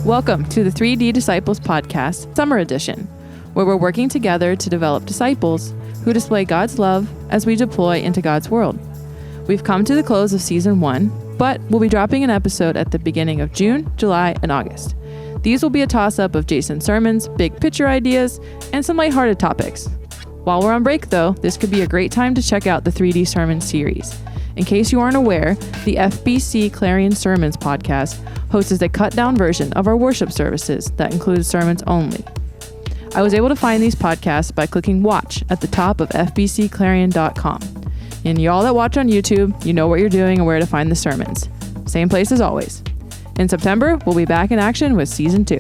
Welcome to the 3D Disciples Podcast Summer Edition, where we're working together to develop disciples who display God's love as we deploy into God's world. We've come to the close of Season 1, but we'll be dropping an episode at the beginning of June, July, and August. These will be a toss-up of Jason's sermons, big picture ideas, and some lighthearted topics. While we're on break, though, this could be a great time to check out the 3D Sermon series. In case you aren't aware, the FBC Clarion Sermons podcast hosts a cut-down version of our worship services that includes sermons only. I was able to find these podcasts by clicking watch at the top of fbcclarion.com. And y'all that watch on YouTube, you know what you're doing and where to find the sermons. Same place as always. In September, we'll be back in action with Season 2.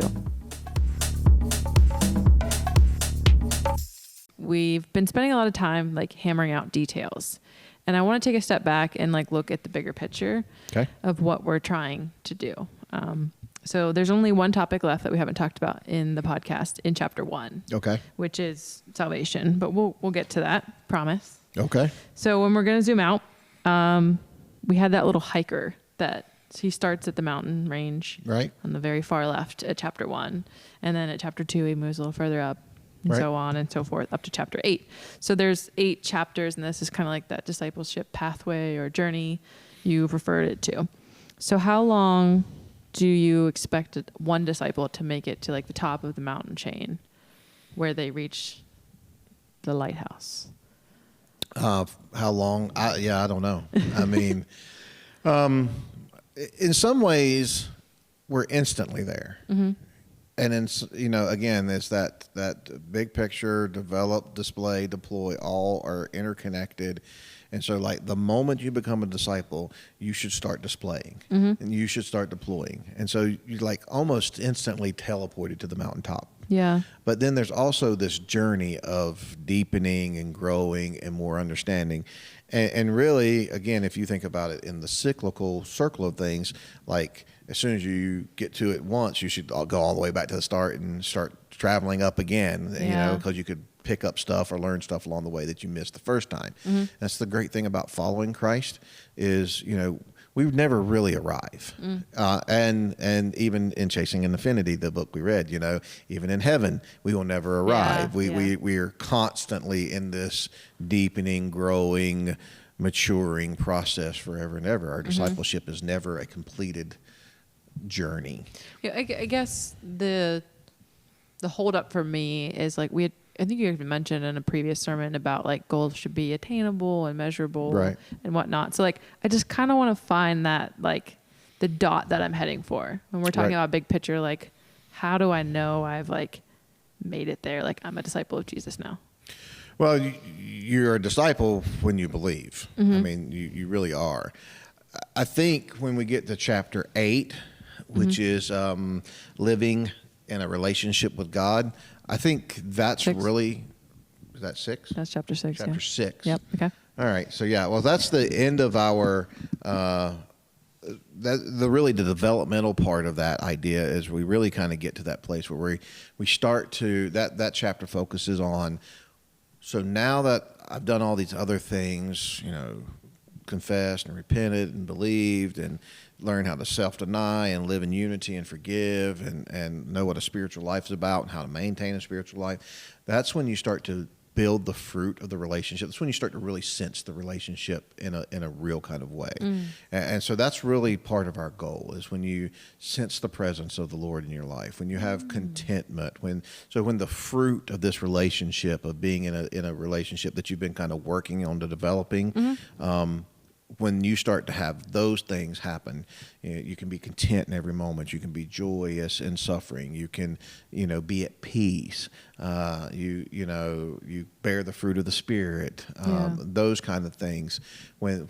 We've been spending a lot of time hammering out details. And I want to take a step back and look at the bigger picture of what we're trying to do. So there's only one topic left that we haven't talked about in the podcast in chapter 1. Okay. Which is salvation, but we'll get to that, promise. Okay. So when we're going to zoom out, we had that little hiker that he starts at the mountain range on the very far left at chapter 1. And then at chapter 2, he moves a little further up. And so on and so forth up to chapter 8. So there's 8 chapters, and this is kind of like that discipleship pathway or journey you've referred it to. So how long do you expect one disciple to make it to the top of the mountain chain where they reach the lighthouse? How long? I don't know. I mean, in some ways, we're instantly there. Mm-hmm. And then, again, it's that big picture, develop, display, deploy, all are interconnected. And so, the moment you become a disciple, you should start displaying, and you should start deploying. And so you almost instantly teleported to the mountaintop. Yeah. But then there's also this journey of deepening and growing and more understanding. And really, again, if you think about it in the cyclical circle of things, as soon as you get to it once, you should go all the way back to the start and start traveling up again, because you could pick up stuff or learn stuff along the way that you missed the first time. Mm-hmm. That's the great thing about following Christ is, we never really arrive. And even in Chasing Infinity, the book we read, even in heaven, we will never arrive. We are constantly in this deepening, growing, maturing process forever and ever. Our discipleship is never a completed journey. Yeah, I guess the hold up for me is I think you even mentioned in a previous sermon about goals should be attainable and measurable and whatnot. So I just kind of want to find that the dot that I'm heading for when we're talking about big picture. How do I know I've made it there? I'm a disciple of Jesus now. Well, you're a disciple when you believe. Mm-hmm. I mean, you really are. I think when we get to chapter 8, which is living in a relationship with God, I think that's 6. Is that 6? That's chapter 6. Chapter 6. Yep. Okay. All right. So well, that's the end of our the developmental part of that idea is we really kind of get to that place where we start to that chapter focuses on. So now that I've done all these other things, confessed and repented and believed and learned how to self-deny and live in unity and forgive and know what a spiritual life is about and how to maintain a spiritual life, that's when you start to build the fruit of the relationship. That's when you start to really sense the relationship in a real kind of way. And so that's really part of our goal is when you sense the presence of the Lord in your life, when you have contentment, when the fruit of this relationship of being in a relationship that you've been kind of working on to developing, when you start to have those things happen, you can be content in every moment. You can be joyous in suffering. You can, be at peace. You bear the fruit of the Spirit. Those kind of things. When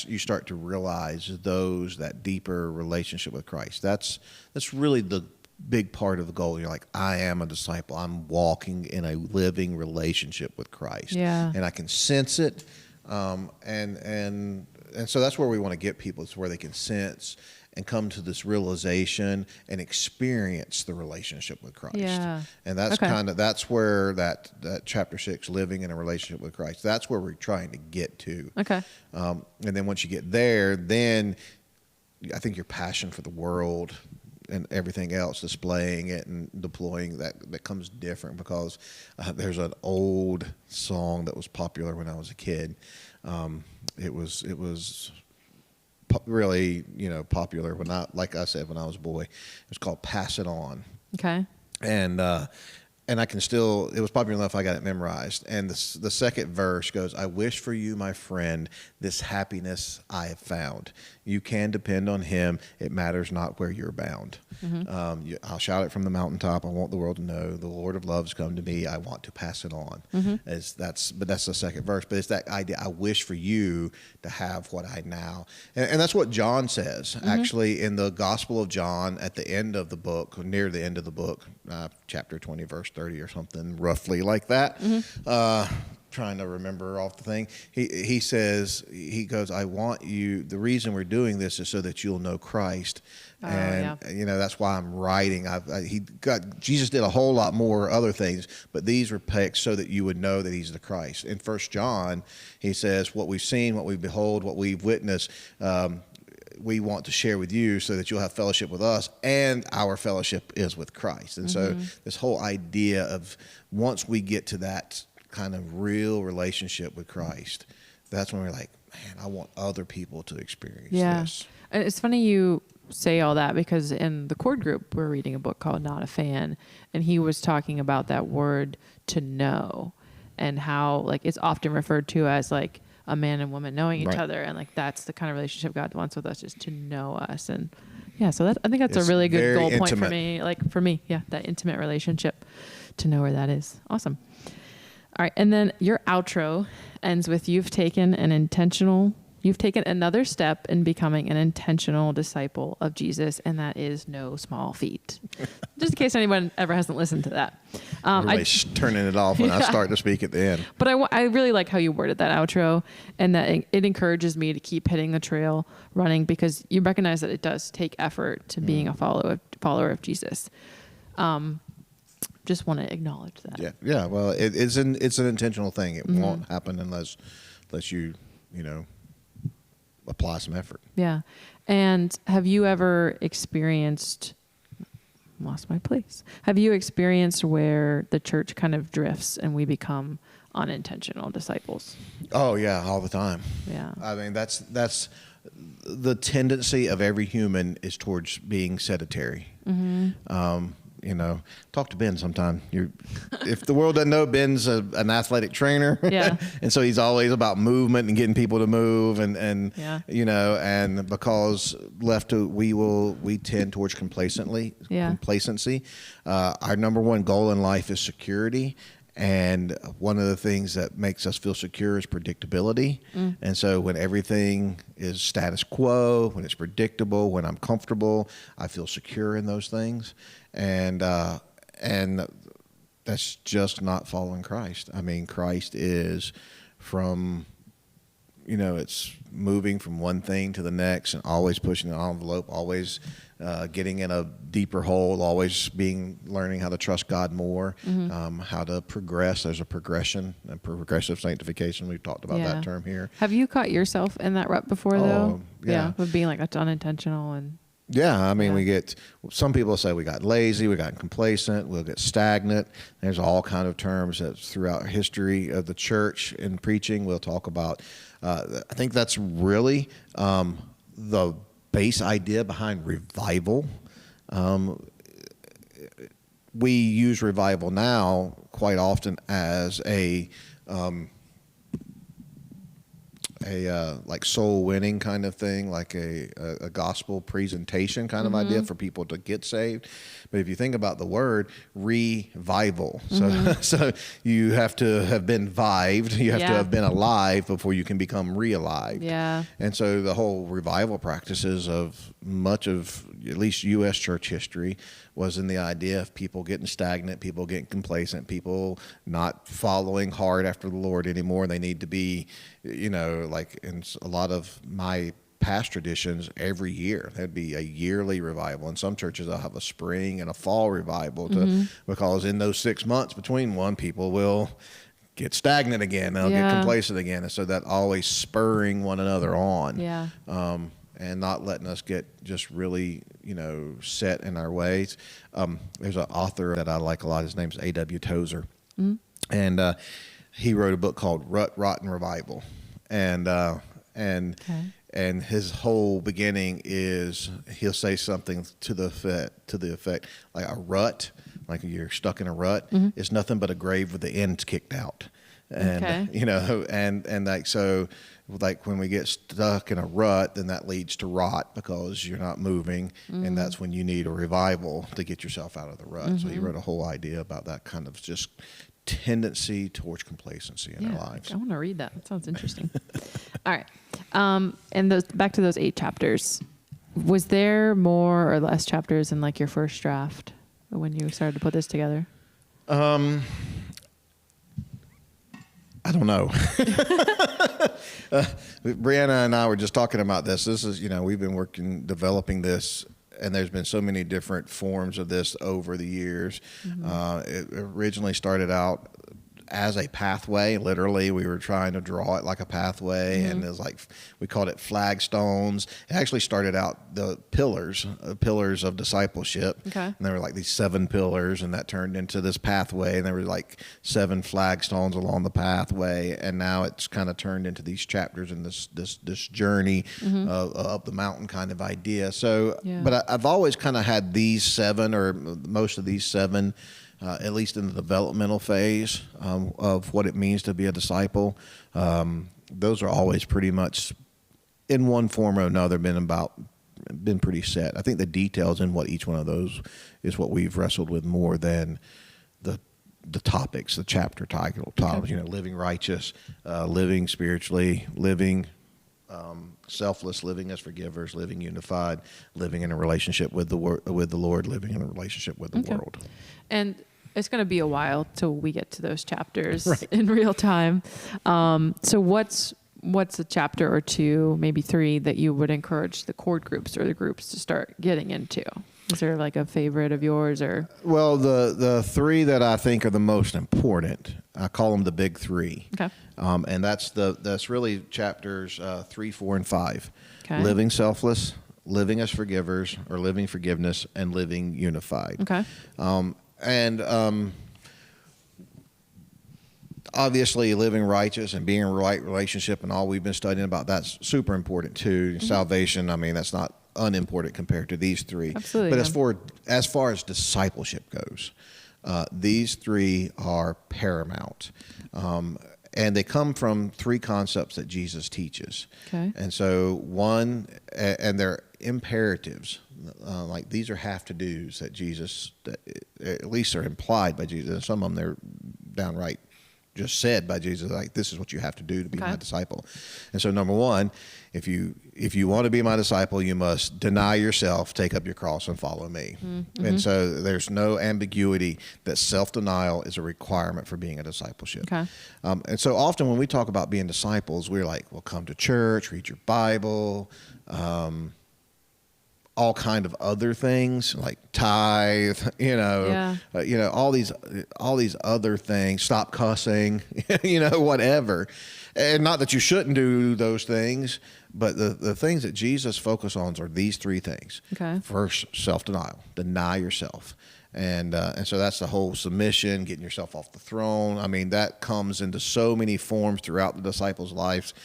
you start to realize that deeper relationship with Christ. That's really the big part of the goal. You're I am a disciple. I'm walking in a living relationship with Christ. Yeah. And I can sense it. And so that's where we want to get people. It's where they can sense and come to this realization and experience the relationship with Christ. Yeah. And that's that's where that chapter 6, living in a relationship with Christ, that's where we're trying to get to. Okay. And then once you get there, then I think your passion for the world and everything else, displaying it and deploying that becomes different because there's an old song that was popular when I was a kid. It was really, popular like I said, when I was a boy. It was called "Pass It On." Okay. And I can still, it was popular enough I got it memorized. And the second verse goes, "I wish for you, my friend, this happiness I have found. You can depend on him. It matters not where you're bound." Mm-hmm. I'll shout it from the mountaintop. I want the world to know the Lord of love's come to me. I want to pass it on. Mm-hmm. But that's the second verse. But it's that idea. I wish for you to have what I now. And that's what John says, mm-hmm. actually, in the Gospel of John at the end of the book, near the end of the book, chapter 20, verse 30 or something, roughly like that. Mm-hmm. Trying to remember off the thing. He says, he goes, "I want you, the reason we're doing this is so that you'll know Christ." And that's why I'm writing. Jesus did a whole lot more other things, but these were picked so that you would know that he's the Christ. In 1 John, he says, "What we've seen, what we behold, what we've witnessed, we want to share with you so that you'll have fellowship with us, and our fellowship is with Christ." And mm-hmm. so this whole idea of once we get to that kind of real relationship with Christ, that's when we're like, man, I want other people to experience this. And it's funny you say all that, because in the Cord group, we're reading a book called Not a Fan, and he was talking about that word "to know" and how like it's often referred to as like a man and woman knowing each other, and like that's the kind of relationship God wants with us, is to know us. And so I think that's a really good goal point for me. Like for me, that intimate relationship, to know where that is. Awesome. All right, and then your outro ends with, you've taken another step in becoming an intentional disciple of Jesus, and that is no small feat. Just in case anyone ever hasn't listened to that. Turning it off when I start to speak at the end. But I really like how you worded that outro, and that it encourages me to keep hitting the trail running, because you recognize that it does take effort to being a follower of Jesus. Just want to acknowledge that. Yeah. Well, it's an intentional thing. It mm-hmm. won't happen unless you apply some effort. Yeah. And have you ever experienced, lost my place. Have you experienced where the church kind of drifts and we become unintentional disciples? Oh yeah, all the time. Yeah. I mean, that's the tendency of every human is towards being sedentary. Mm-hmm. Talk to Ben sometime. If the world doesn't know, Ben's an athletic trainer. Yeah. And so he's always about movement and getting people to move, and because left to, we tend towards complacency. Our number one goal in life is security. And one of the things that makes us feel secure is predictability. And so when everything is status quo, when it's predictable, when I'm comfortable, I feel secure in those things. And that's just not following Christ. I mean, Christ is it's moving from one thing to the next and always pushing the envelope, always getting in a deeper hole, always learning how to trust God more, mm-hmm. How to progress. There's a progression and progressive sanctification. We've talked about that term here. Have you caught yourself in that rut before, though? Yeah. With being like, that's unintentional and... Yeah, I mean, some people say we got lazy, we got complacent, we'll get stagnant. There's all kind of terms that throughout history of the church in preaching we'll talk about. I think that's really the base idea behind revival. We use revival now quite often as a like soul winning kind of thing, like a gospel presentation kind of mm-hmm. idea for people to get saved. But if you think about the word revival, mm-hmm. so you have to have been vived, you have to have been alive before you can become re-alive. Yeah. And so the whole revival practices of much of at least U.S. church history was in the idea of people getting stagnant, people getting complacent, people not following hard after the Lord anymore. They need to be, like in a lot of my past traditions, every year there'd be a yearly revival. And some churches will have a spring and a fall revival because in those 6 months between one, people will get stagnant again. They'll get complacent again. And so that always spurring one another on. Yeah. and not letting us get just really, set in our ways. There's an author that I like a lot. His name's A.W. Tozer. Mm-hmm. And he wrote a book called Rut, Rot, and Revival. And his whole beginning is he'll say something to the effect like a rut, like you're stuck in a rut. Mm-hmm. It's nothing but a grave with the ends kicked out. And, and like, so like when we get stuck in a rut, then that leads to rot because you're not moving. Mm-hmm. And that's when you need a revival to get yourself out of the rut. Mm-hmm. So he wrote a whole idea about that kind of just tendency towards complacency in our lives. I want to read that. That sounds interesting. All right. And back to those 8 chapters. Was there more or less chapters in like your first draft when you started to put this together? I don't know. Brianna and I were just talking about this. This is, we've been developing this, and there's been so many different forms of this over the years. Mm-hmm. It originally started out as a pathway. Literally, we were trying to draw it like a pathway, mm-hmm. and it was like, we called it flagstones. It actually started out the pillars of discipleship. Okay. And there were like these 7 pillars, and that turned into this pathway, and there were like 7 flagstones along the pathway, and now it's kind of turned into these chapters and this journey mm-hmm. Up the mountain kind of idea. So, but I've always kind of had these 7, or most of these 7, at least in the developmental phase of what it means to be a disciple. Those are always pretty much, in one form or another, been pretty set. I think the details in what each one of those is what we've wrestled with more than the topics, the chapter titles. Okay. Living righteous, living spiritually, living selfless, living as forgivers, living unified, living in a relationship with the Lord, living in a relationship with the world. And it's going to be a while till we get to those chapters in real time. So what's a chapter or 2, maybe 3, that you would encourage the core groups or the groups to start getting into? Is there like a favorite of yours, or? Well, the 3 that I think are the most important, I call them the big 3. Okay. And that's really chapters 3, 4, and 5. Okay. Living selfless, living as forgivers, or living forgiveness, and living unified. Okay. Obviously, living righteous and being in a right relationship and all we've been studying about, that's super important too. Mm-hmm. Salvation, that's not unimportant compared to these 3. Absolutely. But as far as discipleship goes, these 3 are paramount. And they come from 3 concepts that Jesus teaches. Okay. And so and they're imperatives. Like these are have-to-dos that Jesus, that at least are implied by Jesus. And some of them, they're downright just said by Jesus, like, this is what you have to do to be my disciple. And so number 1, if you want to be my disciple, you must deny yourself, take up your cross, and follow me. Mm-hmm. And so there's no ambiguity that self-denial is a requirement for being a discipleship. Okay. And so often when we talk about being disciples, we're like, well, come to church, read your Bible, all kind of other things like tithe, all these other things, stop cussing, whatever. And not that you shouldn't do those things, but the things that Jesus focused on are these 3 things. Okay. First, self-denial, deny yourself. And so that's the whole submission, getting yourself off the throne. That comes into so many forms throughout the disciples' lives.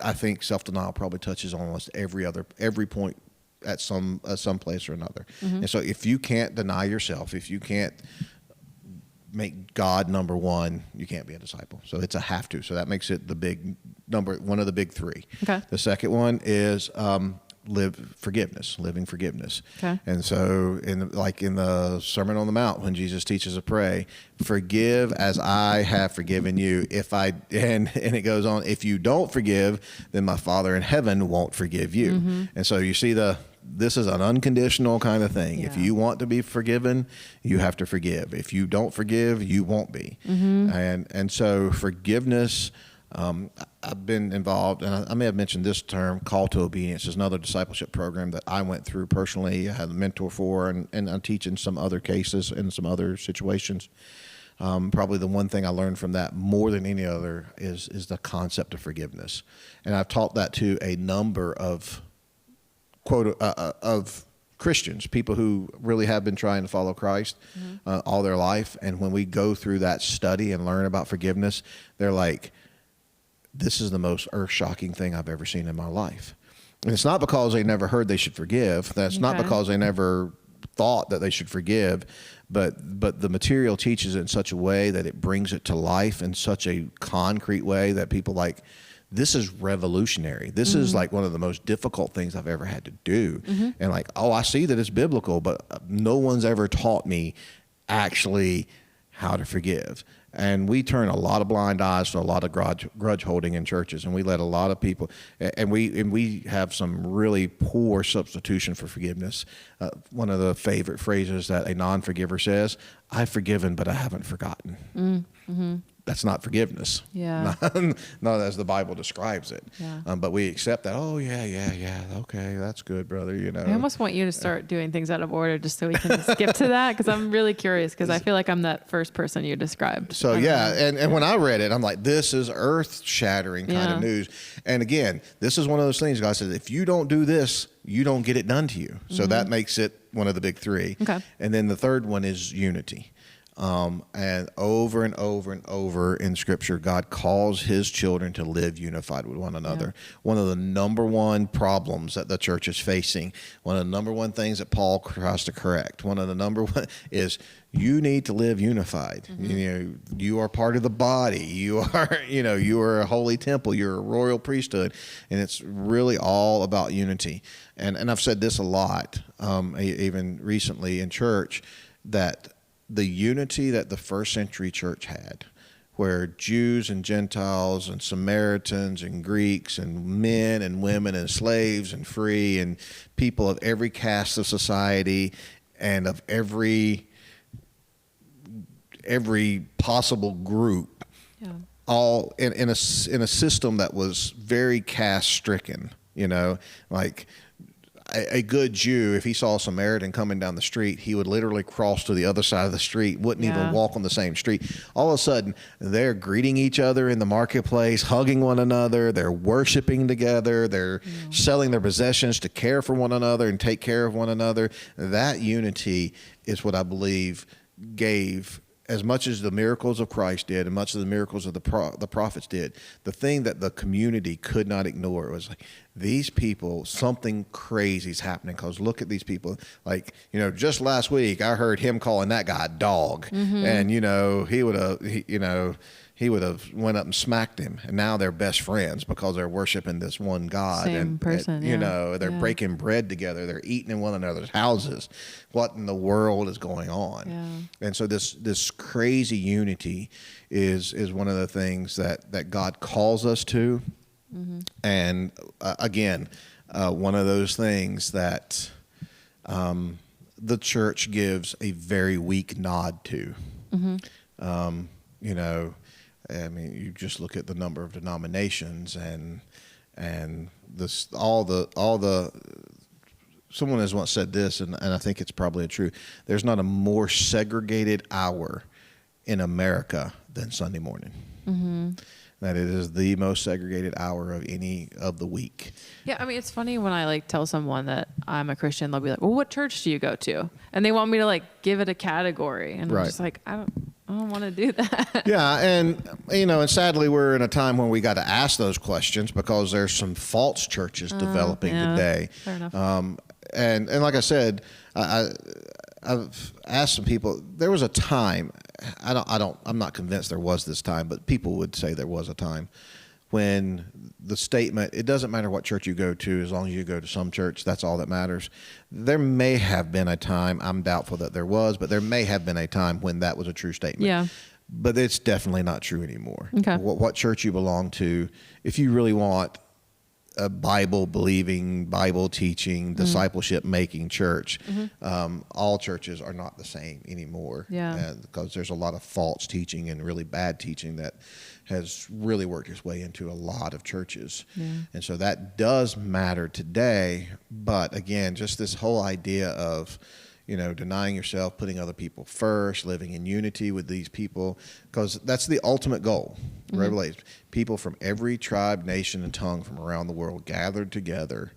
I think self-denial probably touches on almost every point at some place or another. Mm-hmm. And so if you can't deny yourself, if you can't make God number 1, you can't be a disciple. So it's a have to. So that makes it one of the big 3. Okay. The second one is living forgiveness. Okay. And so in the Sermon on the Mount, when Jesus teaches to pray, forgive as I have forgiven you. And it goes on, if you don't forgive, then my Father in heaven won't forgive you. Mm-hmm. And so you see this is an unconditional kind of thing. Yeah. If you want to be forgiven, you have to forgive. If you don't forgive, you won't be. Mm-hmm. And so forgiveness, I've been involved, and I may have mentioned this term, call to obedience, is another discipleship program that I went through personally. I had a mentor for, and I'm teaching some other cases in some other situations. probably the one thing I learned from that more than any other is the concept of forgiveness. And I've taught that to a number of of Christians, people who really have been trying to follow Christ all their life. And when we go through that study and learn about forgiveness, they're like, this is the most earth-shocking thing I've ever seen in my life. And it's not because they never heard they should forgive. That's not because they never thought that they should forgive, but the material teaches it in such a way that it brings it to life in such a concrete way that people like, this is revolutionary. This is like one of the most difficult things I've ever had to do. And like, oh, I see that it's biblical, but no one's ever taught me actually how to forgive. And we turn a lot of blind eyes to a lot of grudge holding in churches, and we let a lot of people, and we have some really poor substitution for forgiveness. One of the favorite phrases that a non-forgiver says, "I've forgiven, but I haven't forgotten." That's not forgiveness. Yeah. Not as the Bible describes it. Yeah. But we accept that. Oh, yeah. Okay, that's good, brother. You know. I almost want you to start doing things out of order just so we can skip to that, because I'm really curious, because I feel like I'm that first person you described. So and when I read it, I'm like, this is earth-shattering kind of news. And again, this is one of those things God says, if you don't do this, you don't get it done to you. So that makes it one of the big three. Okay. And then the third one is unity. And over and over and over in Scripture, God calls his children to live unified with one another. Yeah. One of the number one problems that the church is facing, one of the number one things that Paul tries to correct, one of the number one is you need to live unified. You know, you are part of the body. You are, you are a holy temple. You're a royal priesthood. And it's really all about unity. And I've said this a lot, even recently in church, that the unity that the first century church had, where Jews and Gentiles and Samaritans and Greeks and men and women and slaves and free and people of every caste of society and of every possible group, all in a system that was very caste stricken, like a good Jew, if he saw a Samaritan coming down the street, he would literally cross to the other side of the street, wouldn't even walk on the same street. All of a sudden, they're greeting each other in the marketplace, hugging one another, they're worshiping together, they're selling their possessions to care for one another and take care of one another. That unity is what I believe gave, as much as the miracles of Christ did and much of the miracles of the prophets did, the thing that the community could not ignore was like, these people, something crazy is happening, because look at these people. Like, just last week I heard him calling that guy a dog, and he would have went up and smacked him, and now they're best friends because they're worshiping this one God. Same person, they're breaking bread together, they're eating in one another's houses. What in the world is going on? Yeah. And so this crazy unity is one of the things that God calls us to. And again, one of those things that the church gives a very weak nod to. I mean, you just look at the number of denominations and this all the. Someone has once said this, and I think it's probably true. There's not a more segregated hour in America than Sunday morning. That it is the most segregated hour of any of the week. Yeah, I mean, it's funny when I tell someone that I'm a Christian, they'll be like, "Well, what church do you go to?" And they want me to give it a category, and I'm just like, I don't want to do that. Yeah, and and sadly, we're in a time when we got to ask those questions because there's some false churches developing today. Fair enough. And like I said, I've asked some people. There was a time. I'm not convinced there was this time, but people would say there was a time when the statement, it doesn't matter what church you go to, as long as you go to some church, that's all that matters. There may have been a time, I'm doubtful that there was, but there may have been a time when that was a true statement. Yeah. But it's definitely not true anymore. Okay. What church you belong to, if you really want a Bible-believing, Bible-teaching, discipleship-making church, all churches are not the same anymore. Yeah. Because there's a lot of false teaching and really bad teaching that has really worked its way into a lot of churches. Yeah. And so that does matter today. But again, just this whole idea of, denying yourself, putting other people first, living in unity with these people, because that's the ultimate goal. Mm-hmm. Revelation, people from every tribe, nation, and tongue from around the world gathered together,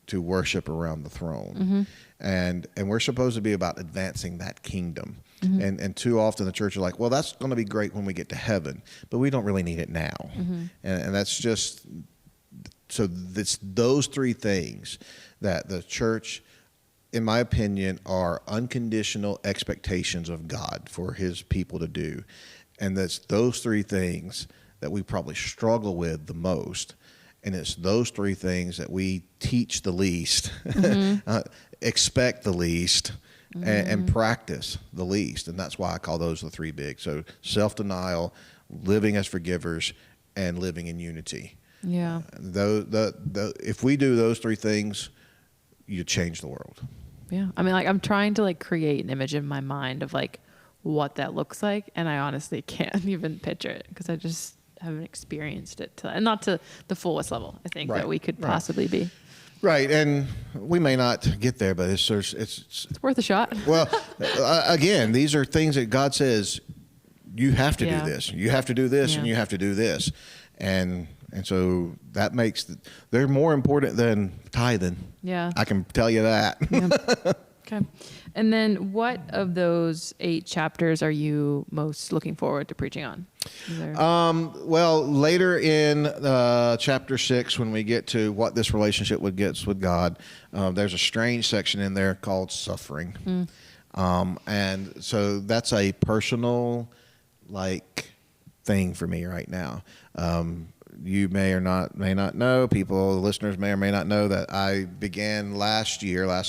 to worship around the throne. Mm-hmm. And we're supposed to be about advancing that kingdom. Mm-hmm. And too often the church is like, well, that's going to be great when we get to heaven, but we don't really need it now. Mm-hmm. And that's just, so it's those three things that the church, in my opinion, are unconditional expectations of God for his people to do. And that's those three things that we probably struggle with the most. And it's those three things that we teach the least, mm-hmm. Expect the least, mm-hmm. and practice the least. And that's why I call those the three big. So self-denial, living as forgivers, and living in unity. Yeah. If we do those three things, you change the world. Yeah. I mean, like, I'm trying to like create an image in my mind of like what that looks like. And I honestly can't even picture it because I just haven't experienced it and not to the fullest level, I think, that we could possibly be. Right. And we may not get there, but it's worth a shot. Well, again, these are things that God says, you have to do this. You have to do this, and you have to do this. And so that makes, they're more important than tithing. Yeah. I can tell you that. Yeah. Okay. And then what of those 8 chapters are you most looking forward to preaching on? Well, later in chapter 6, when we get to what this relationship gets with God, there's a strange section in there called suffering. And so that's a personal, thing for me right now. You may not know, listeners may or may not know that I began last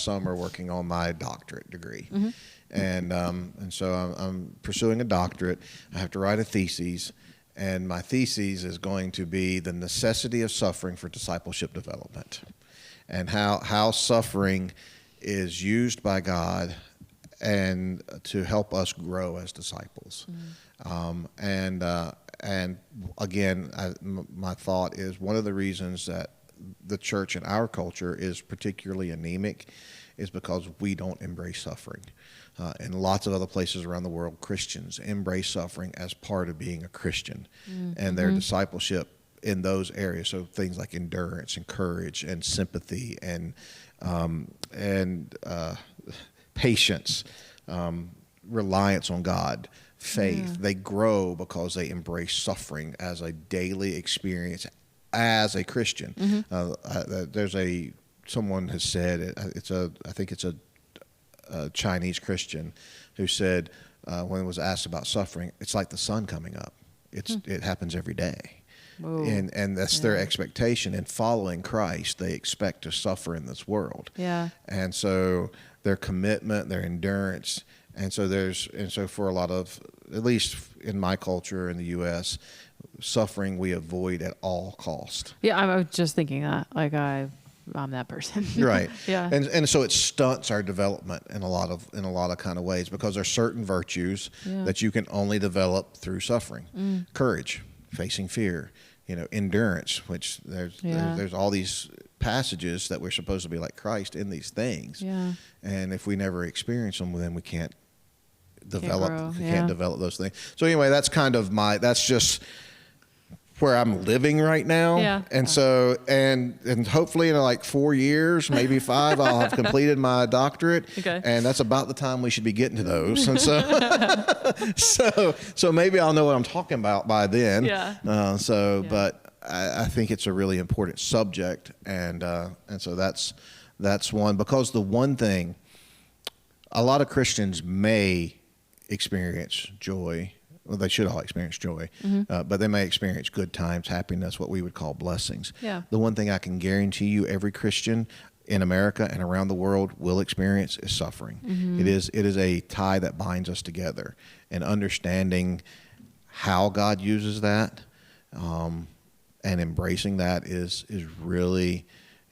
summer, working on my doctorate degree. Mm-hmm. And so I'm pursuing a doctorate. I have to write a thesis, and my thesis is going to be the necessity of suffering for discipleship development, and how suffering is used by God and to help us grow as disciples. Mm-hmm. And again, my thought is one of the reasons that the church in our culture is particularly anemic is because we don't embrace suffering. In lots of other places around the world, Christians embrace suffering as part of being a Christian, mm-hmm. and their discipleship in those areas. So things like endurance and courage and sympathy and patience, reliance on God, faith. They grow because they embrace suffering as a daily experience as a Christian. Mm-hmm. Someone has said, I think it's a Chinese Christian who said, when it was asked about suffering, it's like the sun coming up. It happens every day. Whoa. And that's their expectation. In following Christ, they expect to suffer in this world. Yeah. And so their commitment, their endurance, and so for a lot of, at least in my culture in the U.S., suffering we avoid at all cost. Yeah, I was just thinking that. I'm that person. Right. Yeah. And so it stunts our development in a lot of kind of ways, because there's certain virtues that you can only develop through suffering. Courage, facing fear, endurance, which there's all these passages that we're supposed to be like Christ in these things. Yeah. And if we never experience them, then we can't develop those things. So anyway, that's that's just where I'm living right now. Yeah. And so, and hopefully in 4 years, maybe 5, I'll have completed my doctorate. Okay. And that's about the time we should be getting to those. And so maybe I'll know what I'm talking about by then. Yeah. But I think it's a really important subject. And so that's one, because the one thing, a lot of Christians may experience joy. Well, they should all experience joy, but they may experience good times, happiness, what we would call blessings. Yeah. The one thing I can guarantee you every Christian in America and around the world will experience is suffering. Mm-hmm. It is a tie that binds us together, and understanding how God uses that and embracing that is really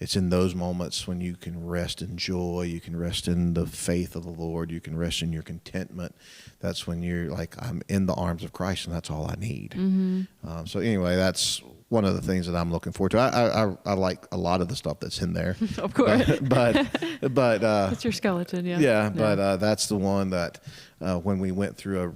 it's in those moments when you can rest in joy, you can rest in the faith of the Lord, you can rest in your contentment. That's when you're like, I'm in the arms of Christ, and that's all I need. Mm-hmm. So anyway, that's one of the things that I'm looking forward to. I like a lot of the stuff that's in there. Of course. But it's your skeleton, yeah. Yeah, but that's the one that when we went through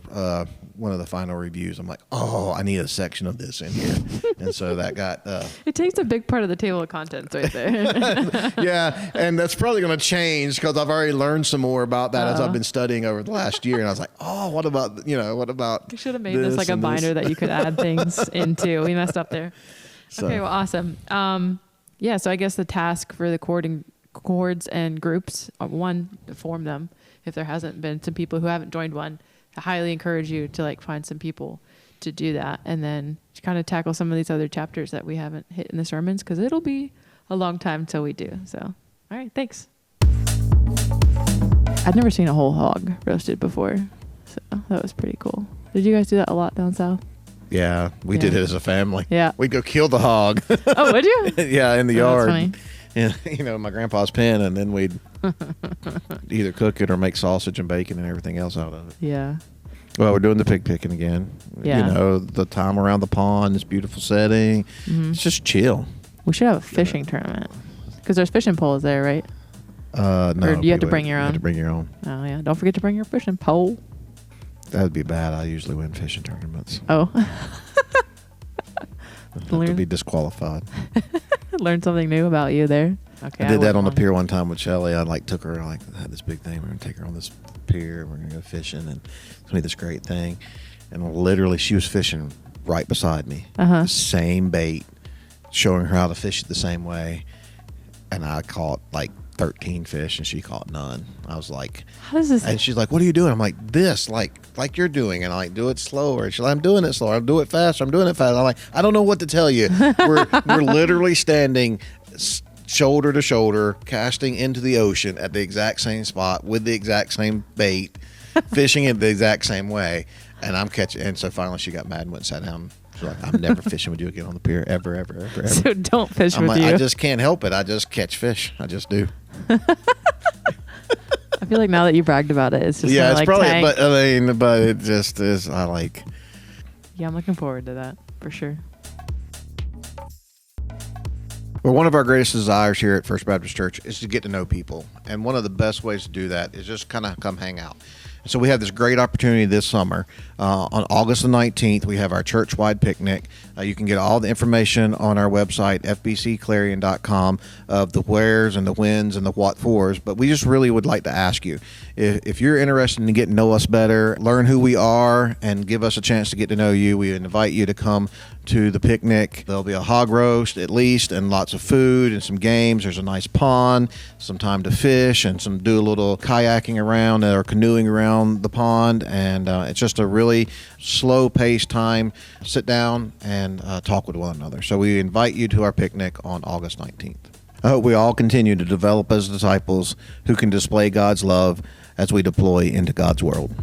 one of the final reviews, I'm like, oh, I need a section of this in here. And so that got... it takes a big part of the table of contents right there. Yeah, and that's probably going to change because I've already learned some more about that as I've been studying over the last year. And I was like, oh, what about... You should have made this like a binder that you could add things into. We messed up there. So. Okay, well, awesome. So I guess the task for the chords and groups, one, to form them. If there hasn't been some people who haven't joined one, I highly encourage you to like find some people to do that, and then to kind of tackle some of these other chapters that we haven't hit in the sermons, because it'll be a long time till we do. So, all right, thanks. I've never seen a whole hog roasted before, so that was pretty cool. Did you guys do that a lot down south? Yeah, we did it as a family. Yeah. We'd go kill the hog. Oh, would you? Yeah, in the yard. That's funny. In my grandpa's pen, and then we'd either cook it or make sausage and bacon and everything else out of it. Yeah. Well, we're doing the pig picking again. Yeah. The time around the pond, this beautiful setting. Mm-hmm. It's just chill. We should have a fishing tournament, because there's fishing poles there, right? No. Or do you have to bring your own? You have to bring your own. Oh, yeah. Don't forget to bring your fishing pole. That would be bad. I usually win fishing tournaments. Oh. I'd have to be disqualified. Learn something new about you there. Okay. I did that on the pier one time with Shelly. I took her, had this big thing. We're going to take her on this pier. We're going to go fishing, and it's going to be this great thing. And literally, she was fishing right beside me. Uh-huh. The same bait, showing her how to fish it the same way. And I caught 13 fish, and she caught none. I was like, how does this? And she's like, what are you doing? I'm like, this, like you're doing. And I do it slower. She's like, I'm doing it slower. I'll do it faster. I'm doing it faster. I'm like, I don't know what to tell you. We're literally standing shoulder to shoulder, casting into the ocean at the exact same spot with the exact same bait, fishing it the exact same way. And I'm catching. And so finally she got mad and went and sat down. She's like, I'm never fishing with you again on the pier, ever, ever, ever, ever. So don't fish I'm with like, you. I just can't help it. I just catch fish. I just do. I feel like now that you bragged about it, it's just it's probably, tank. but it just is. I like. Yeah, I'm looking forward to that for sure. Well, one of our greatest desires here at First Baptist Church is to get to know people, and one of the best ways to do that is just kind of come hang out. So we have this great opportunity this summer. On August the 19th, we have our church-wide picnic. You can get all the information on our website, fbcclarion.com, of the wheres and the whens and the what fors. But we just really would like to ask you, if you're interested in getting to know us better, learn who we are, and give us a chance to get to know you, we invite you to come to the picnic. There'll be a hog roast at least, and lots of food and some games. There's a nice pond, some time to fish, and do a little kayaking around or canoeing around the pond. And it's just a really slow-paced time. Sit down and talk with one another. So we invite you to our picnic on August 19th. I hope we all continue to develop as disciples who can display God's love as we deploy into God's world.